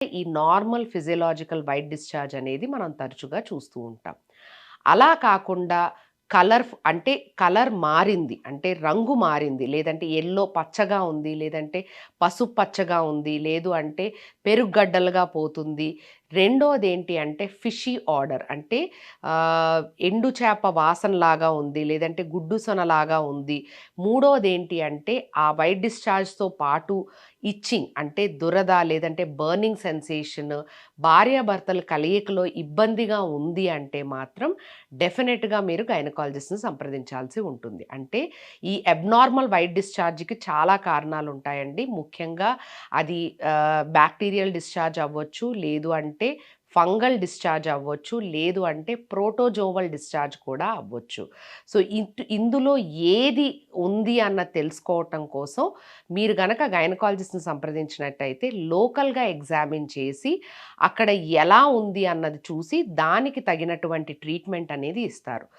ఈ normal physiological white discharge అనేది మనం తరచుగా చూస్తూ ఉంటాం. అలా కాకుండా అంటే కలర్ మారింది. అంటే రంగు మారింది. లేదంటే యెల్లో పచ్చగా ఉంది. లేదంటే పసుపు పచ్చగా ఉంది. లేదు అంటే పెరుగడ్డలుగా పోతుంది. రెండోదేంటి అంటే ఫిషీ ఆర్డర్ అంటే ఎండు చేప వాసనలాగా ఉంది. లేదంటే గుడ్డు సొనలాగా ఉంది. మూడోదేంటి అంటే ఆ వైట్ డిశ్చార్జ్‌తో పాటు ఇచ్చింగ్ అంటే దురద లేదంటే బర్నింగ్ సెన్సేషన్ భార్యాభర్తల కలయికలో ఇబ్బందిగా ఉంది అంటే మాత్రం డెఫినెట్‌గా మీరు గైనకాలజిస్ట్‌ని సంప్రదించాల్సి ఉంటుంది. అంటే ఈ అబ్నార్మల్ వైట్ డిశ్చార్జ్‌కి చాలా కారణాలుంటాయండి. ముఖ్యంగా అది బ్యాక్టీరియల్ డిశ్చార్జ్ అవ్వచ్చు. లేదు అంటే ఫంగల్ డిశ్చార్జ్ అవ్వచ్చు. లేదు అంటే ప్రోటోజోవల్ డిశ్చార్జ్ కూడా అవ్వచ్చు. సో, ఇందులో ఏది ఉంది అన్నది తెలుసుకోవటం కోసం మీరు గనక గైనకాలజిస్ట్‌ని సంప్రదించినట్టయితే లోకల్‌గా ఎగ్జామిన్ చేసి అక్కడ ఎలా ఉంది అన్నది చూసి దానికి తగినటువంటి ట్రీట్మెంట్ అనేది ఇస్తారు.